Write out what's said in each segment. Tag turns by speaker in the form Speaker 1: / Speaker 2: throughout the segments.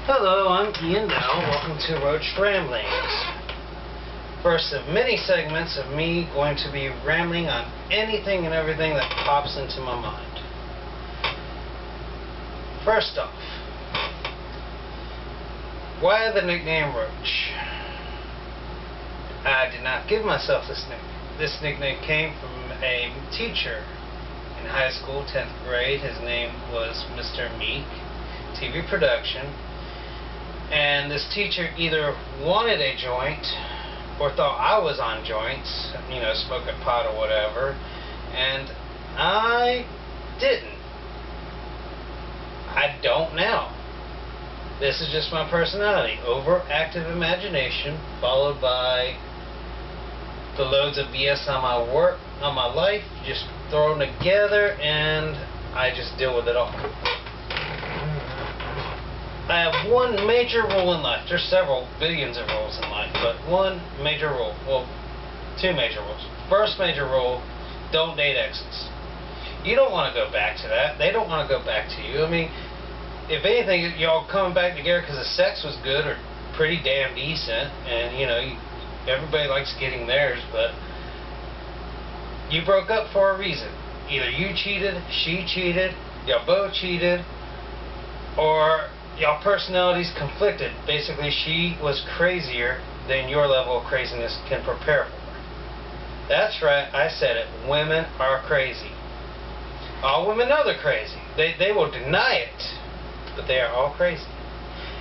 Speaker 1: Hello, I'm Ian Dow. Welcome to Roach Ramblings. First of many segments of me going to be rambling on anything and everything that pops into my mind. First off, why the nickname Roach? I did not give myself this nickname. This nickname came from a teacher in high school, 10th grade. His name was Mr. Meek, TV production. And this teacher either wanted a joint or thought I was on joints, you know, smoking pot or whatever, and I didn't. I don't now. This is just my personality. Overactive imagination followed by the loads of BS on my work, on my life, just thrown together, and I just deal with it all. I have one major rule in life. There's several billions of rules in life, but one major rule. Well, two major rules. First major rule, don't date exes. You don't want to go back to that. They don't want to go back to you. I mean, if anything, y'all coming back together because the sex was good or pretty damn decent, and, you know, everybody likes getting theirs, but you broke up for a reason. Either you cheated, she cheated, y'all both cheated, or y'all personalities conflicted. Basically, she was crazier than your level of craziness can prepare for. That's right, I said it. Women are crazy. All women know they're crazy. They will deny it, but they are all crazy.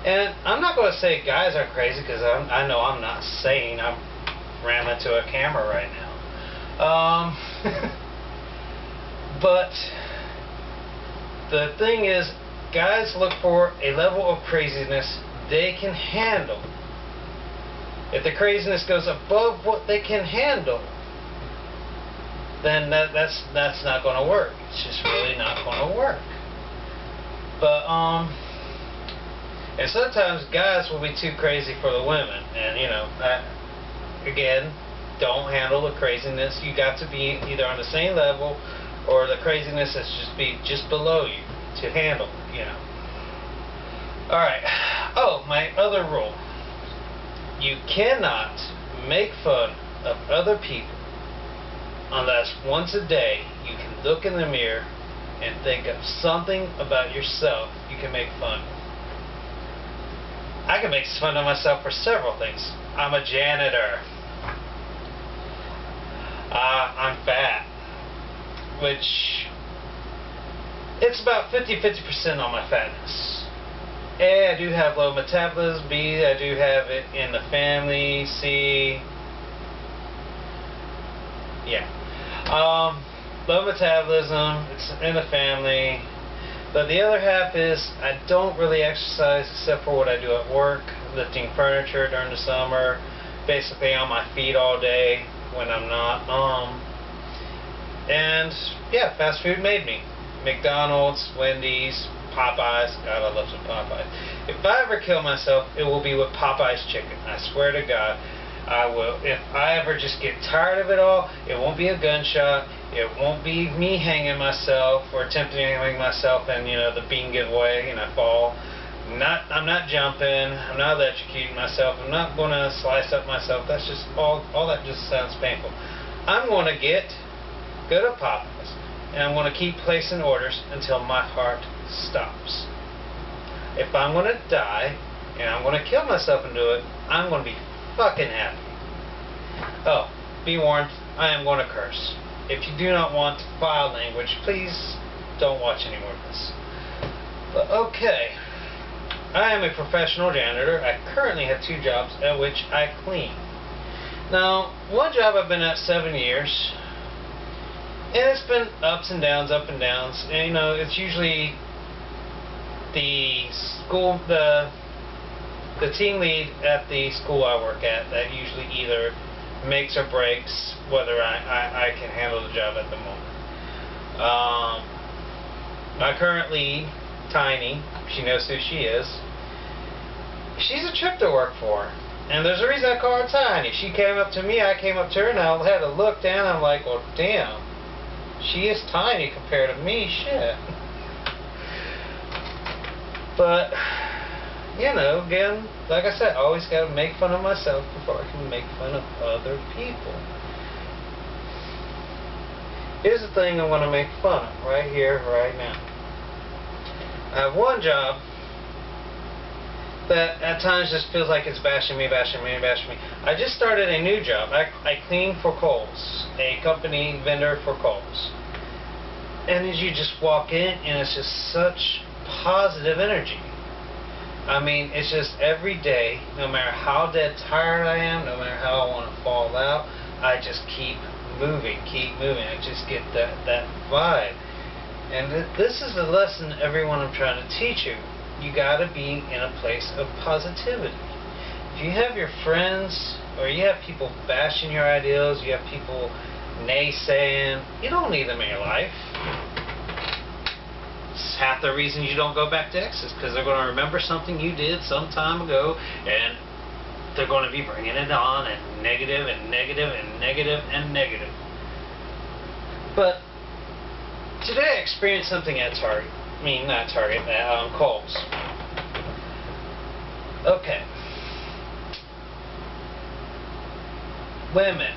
Speaker 1: And I'm not going to say guys are crazy, because I know I'm not sane. I'm ramming to a camera right now. But the thing is, guys look for a level of craziness they can handle. If the craziness goes above what they can handle, then that's not going to work. It's just really not going to work. But and sometimes guys will be too crazy for the women, and you know, again, don't handle the craziness. You got to be either on the same level, or the craziness is just below you to handle, you know. Alright. Oh, my other rule. You cannot make fun of other people unless once a day you can look in the mirror and think of something about yourself you can make fun of. I can make fun of myself for several things. I'm a janitor. I'm fat, which it's about 50% on my fatness. A, I do have low metabolism. B, I do have it in the family. C, yeah. Low metabolism, it's in the family. But the other half is I don't really exercise except for what I do at work, lifting furniture during the summer, basically on my feet all day when I'm not. And yeah, fast food made me. McDonald's, Wendy's, Popeyes. God, I love some Popeyes. If I ever kill myself, it will be with Popeyes chicken. I swear to God, I will. If I ever just get tired of it all, it won't be a gunshot. It won't be me hanging myself or attempting to hang myself and, you know, the bean give way and I fall. I'm not jumping. I'm not electrocuting myself. I'm not going to slice up myself. That's just all that just sounds painful. I'm going to go to Popeyes, and I'm going to keep placing orders until my heart stops. If I'm going to die and I'm going to kill myself and do it, I'm going to be fucking happy. Oh, be warned, I am going to curse. If you do not want vile language, please don't watch any more of this. But okay, I am a professional janitor. I currently have 2 jobs at which I clean. Now, one job I've been at 7 years, and it's been ups and downs, and you know, it's usually the school, the team lead at the school I work at that usually either makes or breaks whether I can handle the job at the moment. My current lead, Tiny, she knows who she is. She's a trip to work for. And there's a reason I call her Tiny. She came up to me, I came up to her, and I had to look down. I'm like, well, damn. She is tiny compared to me, shit. But you know, again, like I said, I always got to make fun of myself before I can make fun of other people. Here's the thing I want to make fun of right here, right now. I have one job that at times just feels like it's bashing me. I just started a new job. I clean for Kohl's, a company vendor for Kohl's. And as you just walk in, and it's just such positive energy. I mean, it's just every day, no matter how dead tired I am, no matter how I want to fall out, I just keep moving. I just get that vibe. And this is the lesson, everyone, I'm trying to teach you. You got to be in a place of positivity. If you have your friends, or you have people bashing your ideals, you have people naysaying, you don't need them in your life. It's half the reason you don't go back to exes, because they're going to remember something you did some time ago, and they're going to be bringing it on, and negative. But today I experienced something at Target. I mean, not Target, at Kohl's. Okay. Women.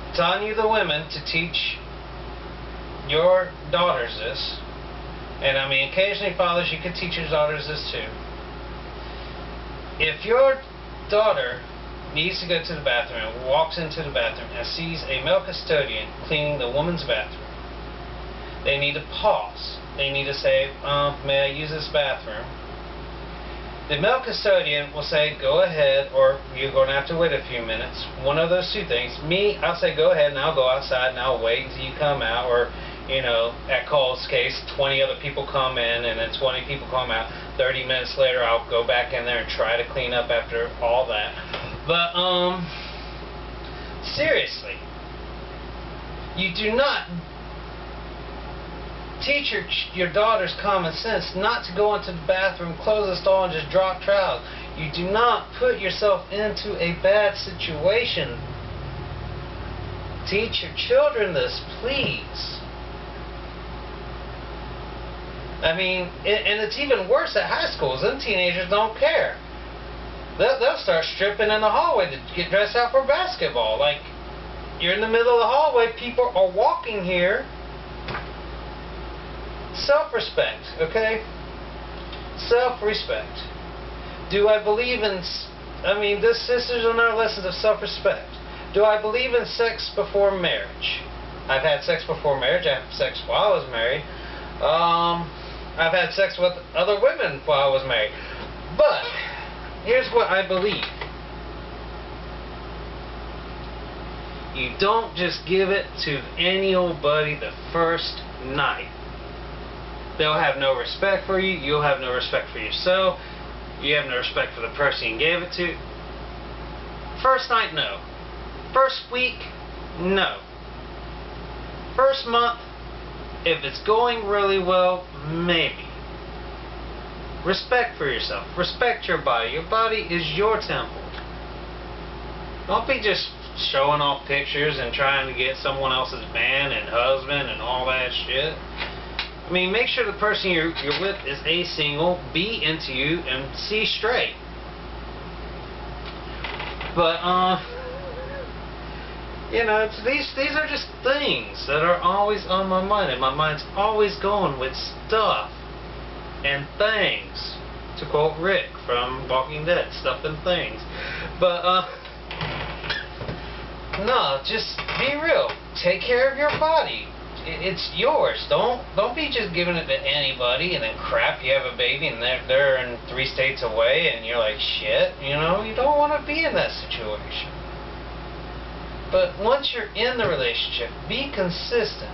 Speaker 1: It's on you, the women, to teach your daughters this. And I mean, occasionally fathers, you could teach your daughters this too. If your daughter needs to go to the bathroom and walks into the bathroom and sees a male custodian cleaning the woman's bathroom, they need to pause. They need to say, may I use this bathroom? The male custodian will say, go ahead, or you're going to have to wait a few minutes. One of those two things. Me, I'll say, go ahead, and I'll go outside, and I'll wait until you come out. Or, you know, at Cole's case, 20 other people come in, and then 20 people come out. 30 minutes later, I'll go back in there and try to clean up after all that. But, seriously, you do not teach your daughter's common sense not to go into the bathroom, close the stall, and just drop trowels. You do not put yourself into a bad situation. Teach your children this, please. I mean, and it's even worse at high schools. Them teenagers don't care. They'll start stripping in the hallway to get dressed out for basketball. Like, you're in the middle of the hallway, people are walking here. Self-respect, okay? Self-respect. Do I believe in, I mean, this is another lesson of self-respect. Do I believe in sex before marriage? I've had sex before marriage. I had sex while I was married. I've had sex with other women while I was married. But here's what I believe. You don't just give it to any old buddy the first night. They'll have no respect for you. You'll have no respect for yourself. You have no respect for the person you gave it to. First night, no. First week, no. First month, if it's going really well, maybe. Respect for yourself. Respect your body. Your body is your temple. Don't be just showing off pictures and trying to get someone else's man and husband and all that shit. I mean, make sure the person you're with is A, single, B, into you, and C, straight. But, you know, these are just things that are always on my mind, and my mind's always going with stuff and things. To quote Rick from Walking Dead, stuff and things. But, no, just be real. Take care of your body. It's yours. Don't be just giving it to anybody, and then crap, you have a baby and they're in 3 states away and you're like, shit, you know, you don't want to be in that situation. But once you're in the relationship, be consistent,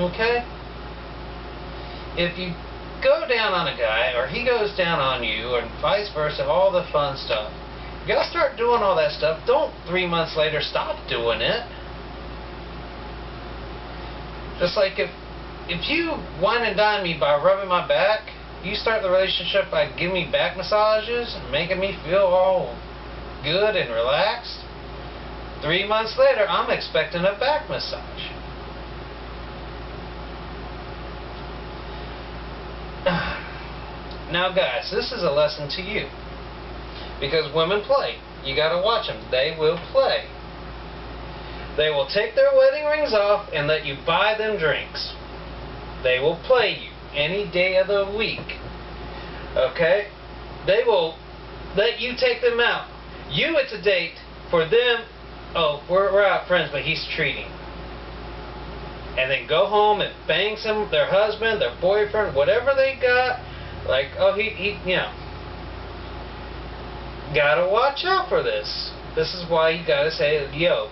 Speaker 1: okay? If you go down on a guy, or he goes down on you, or vice versa, all the fun stuff, you gotta start doing all that stuff. Don't 3 months later stop doing it. Just like if you wine and dine me by rubbing my back, you start the relationship by giving me back massages and making me feel all good and relaxed. 3 months later, I'm expecting a back massage. Now guys, this is a lesson to you. Because women play. You gotta watch them. They will play. They will take their wedding rings off and let you buy them drinks. They will play you any day of the week. Okay? They will let you take them out. You, it's a date. For them, oh, we're out friends, but he's treating. And then go home and bang their husband, their boyfriend, whatever they got. Like, oh, he you know. Gotta watch out for this. This is why you gotta say, yo,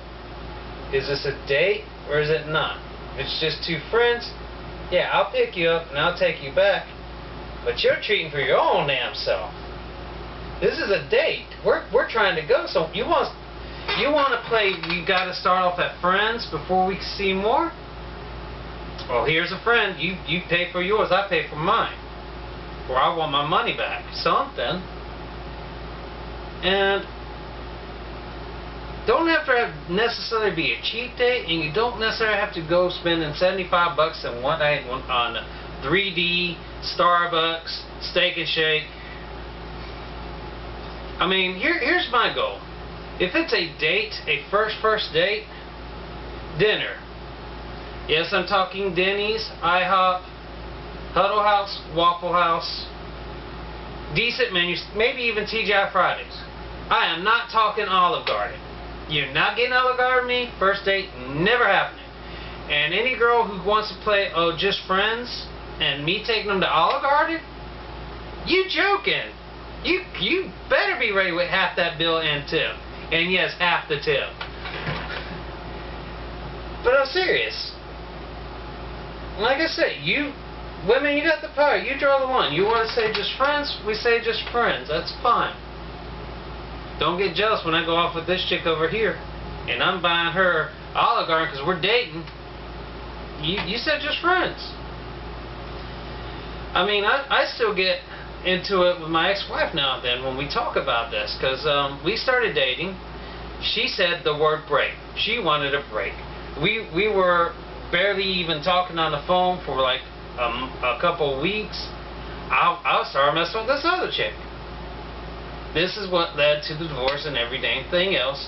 Speaker 1: is this a date or is it not? If it's just two friends, yeah, I'll pick you up and I'll take you back. But you're treating for your own damn self. This is a date. We're trying to go. So you want to play? You got to start off at friends before we see more. Well, here's a friend. You pay for yours. I pay for mine. Or I want my money back. Something. And don't have to necessarily be a cheap date, and you don't necessarily have to go spending $75 and one night on 3D Starbucks Steak and Shake. I mean, here's my goal. If it's a date, a first date, dinner. Yes, I'm talking Denny's, IHOP, Huddle House, Waffle House, decent menus, maybe even TGI Fridays. I am not talking Olive Garden. You're not getting Olive Garden with me. First date, never happening. And any girl who wants to play, oh, just friends, and me taking them to Olive Garden, you joking. You better be ready with half that bill and tip. And yes, half the tip. But I'm serious. Like I said, you women, you got the power. You draw the line. You want to say just friends? We say just friends. That's fine. Don't get jealous when I go off with this chick over here and I'm buying her Olive Garden because we're dating. You said just friends. I mean, I still get into it with my ex-wife now and then when we talk about this, because we started dating. She said the word break. She wanted a break. We were barely even talking on the phone for like a couple weeks. I started messing with this other chick. This is what led to the divorce and every dang thing else.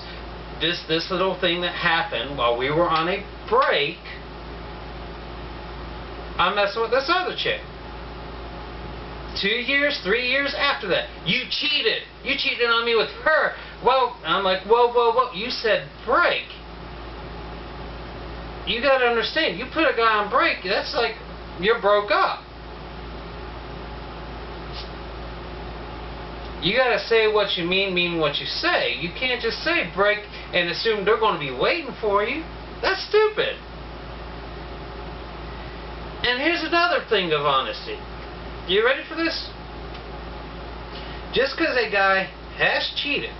Speaker 1: This little thing that happened while we were on a break, I'm messing with this other chick. 2 years, 3 years after that, you cheated. You cheated on me with her. Well, I'm like, whoa. You said break. You gotta understand, you put a guy on break, that's like you're broke up. You gotta say what you mean what you say. You can't just say break and assume they're gonna be waiting for you. That's stupid. And here's another thing of honesty. You ready for this? Just because a guy has cheated,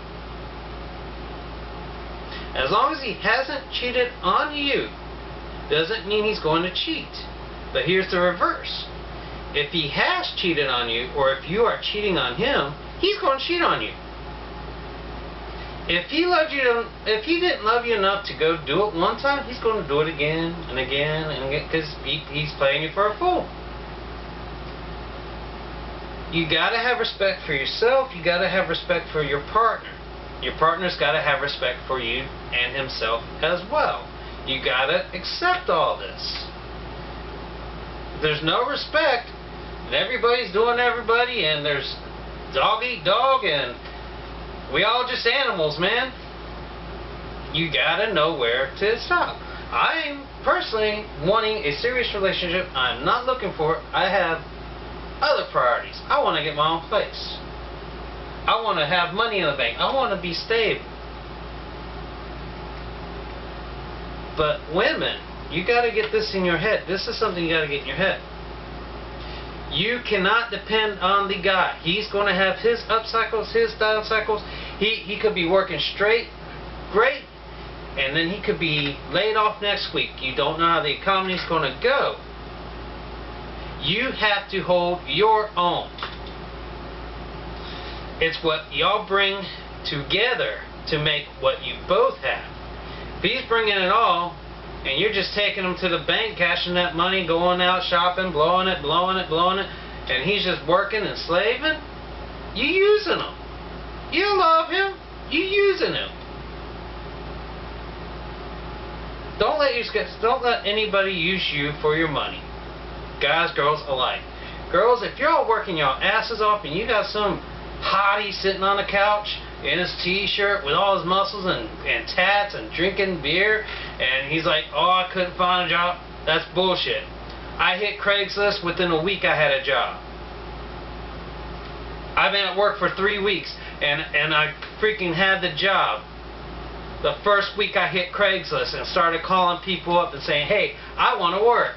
Speaker 1: as long as he hasn't cheated on you, doesn't mean he's going to cheat. But here's the reverse. If he has cheated on you, or if you are cheating on him, he's going to cheat on you. If he loved you, if he didn't love you enough to go do it one time, he's going to do it again and again and again, because he's playing you for a fool. You gotta have respect for yourself. You gotta have respect for your partner. Your partner's gotta have respect for you and himself as well. You gotta accept all this. If there's no respect, and everybody's doing everybody, and there's dog eat dog, and we all just animals, man. You gotta know where to stop. I'm personally wanting a serious relationship. I'm not looking for it. I have other priorities. I want to get my own place. I want to have money in the bank. I want to be stable. But women, you got to get this in your head. This is something you got to get in your head. You cannot depend on the guy. He's going to have his up cycles, his down cycles. He could be working straight, great, and then he could be laid off next week. You don't know how the economy's going to go. You have to hold your own. It's what y'all bring together to make what you both have. If he's bringing it all, and you're just taking them to the bank, cashing that money, going out shopping, blowing it, and he's just working and slaving, you using him. You love him, you using him. Don't let anybody use you for your money. Guys, girls alike. Girls, if you're all working your asses off and you got some hottie sitting on the couch in his t-shirt with all his muscles and tats and drinking beer, and he's like, oh, I couldn't find a job, that's bullshit. I hit Craigslist, within a week I had a job. I've been at work for 3 weeks and I freaking had the job. The first week I hit Craigslist and started calling people up and saying, hey, I want to work.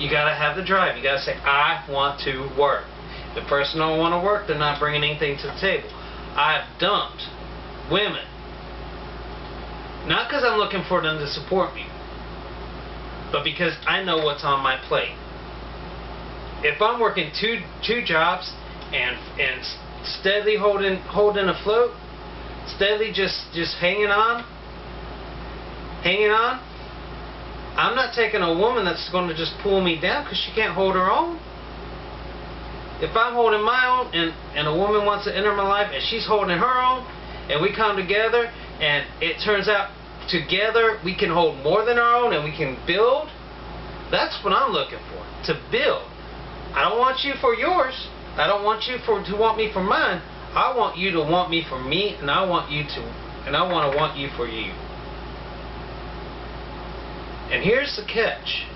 Speaker 1: You got to have the drive. You got to say, I want to work. If the person don't want to work, they're not bringing anything to the table. I've dumped women. Not because I'm looking for them to support me, but because I know what's on my plate. If I'm working two jobs and steadily holding afloat, steadily just hanging on, I'm not taking a woman that's going to just pull me down because she can't hold her own. If I'm holding my own and a woman wants to enter my life and she's holding her own, and we come together and it turns out together we can hold more than our own and we can build, that's what I'm looking for, to build. I don't want you for yours. I don't want you to want me for mine. I want you to want me for me, and I want to want you for you. And here's the catch.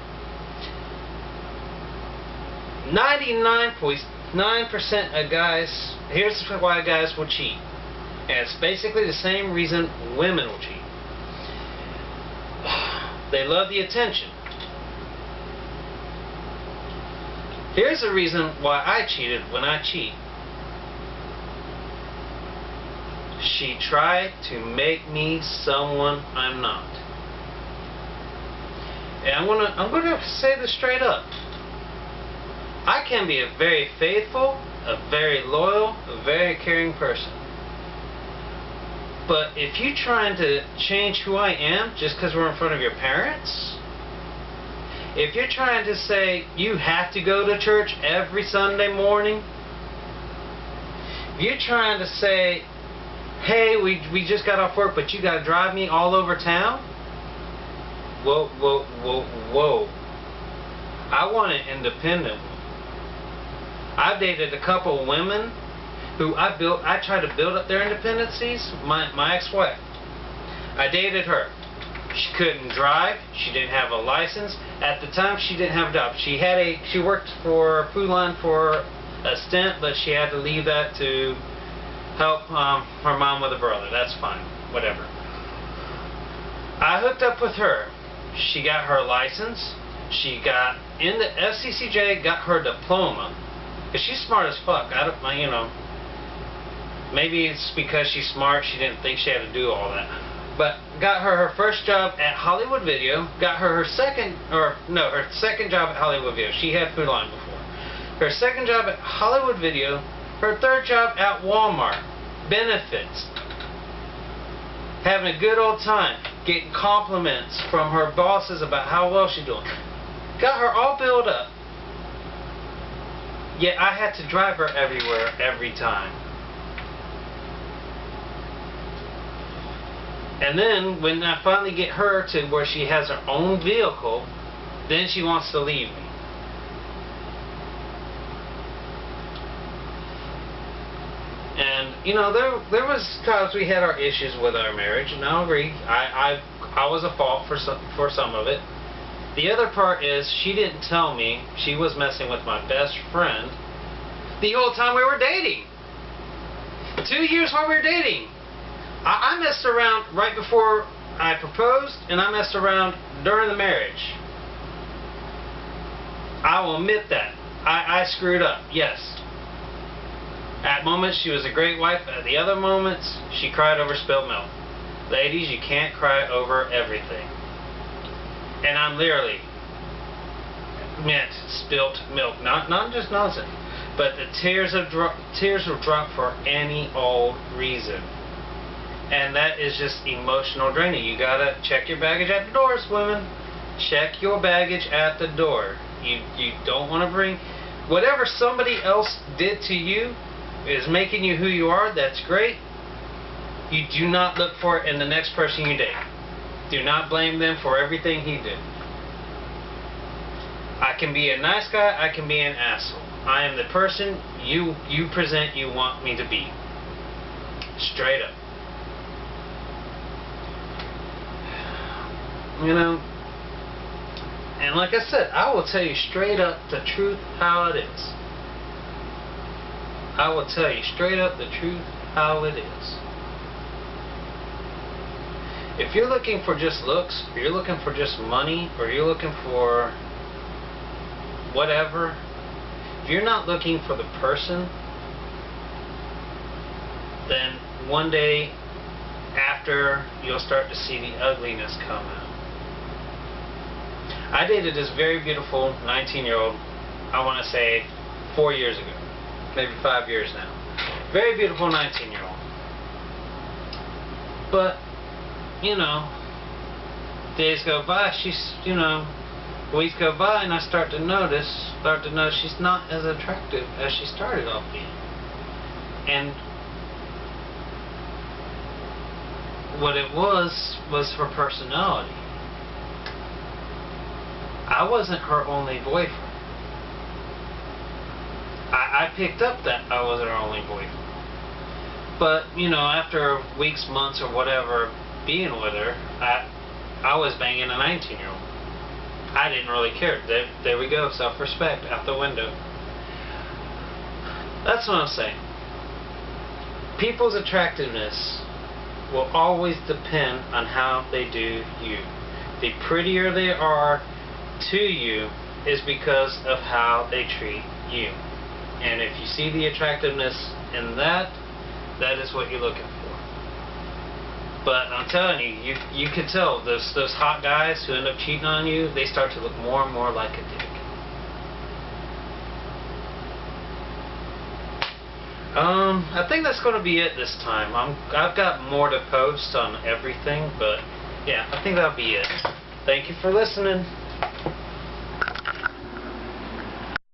Speaker 1: 99.9% of guys, here's why guys will cheat. And it's basically the same reason women will cheat. They love the attention. Here's the reason why I cheated when I cheat. She tried to make me someone I'm not. And I'm gonna say this straight up. I can be a very faithful, a very loyal, a very caring person. But if you're trying to change who I am just because we're in front of your parents, if you're trying to say you have to go to church every Sunday morning, if you're trying to say, hey, we just got off work, but you got to drive me all over town, whoa. I want an independent woman. I've dated a couple of women who I tried to build up their independencies. My ex-wife, I dated her. She couldn't drive. She didn't have a license. At the time, she didn't have a job. She worked for Food Line for a stint, but she had to leave that to help her mom with a brother. That's fine. Whatever. I hooked up with her. She got her license. She got in the FCCJ, got her diploma. Cause she's smart as fuck. Maybe it's because she's smart. She didn't think she had to do all that. But got her first job at Hollywood Video. Got her second job at Hollywood Video. She had Food Line before. Her second job at Hollywood Video. Her third job at Walmart. Benefits. Having a good old time. Getting compliments from her bosses about how well she's doing. Got her all built up. Yet I had to drive her everywhere, every time. And then when I finally get her to where she has her own vehicle, then she wants to leave me. And there was times we had our issues with our marriage, and I'll agree. I was at fault for some of it. The other part is she didn't tell me she was messing with my best friend the whole time we were dating. 2 years while we were dating. I messed around right before I proposed, and I messed around during the marriage. I will admit that. I screwed up, yes. At moments she was a great wife, at the other moments she cried over spilled milk. Ladies, you can't cry over everything. And I'm literally meant spilt milk, not just nonsense, but the tears will drop for any old reason. And that is just emotional draining. You gotta check your baggage at the doors, women. Check your baggage at the door. You don't want to bring Whatever somebody else did to you is making you who you are. That's great. You do not look for it in the next person you date. Do not blame them for everything he did. I can be a nice guy, I can be an asshole. I am the person you present you want me to be. Straight up. You know, and like I said, I will tell you straight up the truth how it is. I will tell you straight up the truth how it is. If you're looking for just looks, or you're looking for just money, or you're looking for whatever, if you're not looking for the person, then one day after, you'll start to see the ugliness come out. I dated this very beautiful 19-year-old, I want to say 4 years ago, maybe 5 years now. Very beautiful 19-year-old. But, you know, days go by, weeks go by, and I start to notice she's not as attractive as she started off being. And what it was her personality. I wasn't her only boyfriend. I picked up that I wasn't her only boyfriend. But, you know, after weeks, months, or whatever being with her, I was banging a 19-year-old. I didn't really care. There we go. Self-respect out the window. That's what I'm saying. People's attractiveness will always depend on how they do you. The prettier they are to you is because of how they treat you. And if you see the attractiveness in that, that is what you're looking for. But I'm telling you, you can tell those hot guys who end up cheating on you, they start to look more and more like a dick. I think that's going to be it this time. I've got more to post on everything, but yeah, I think that'll be it. Thank you for listening.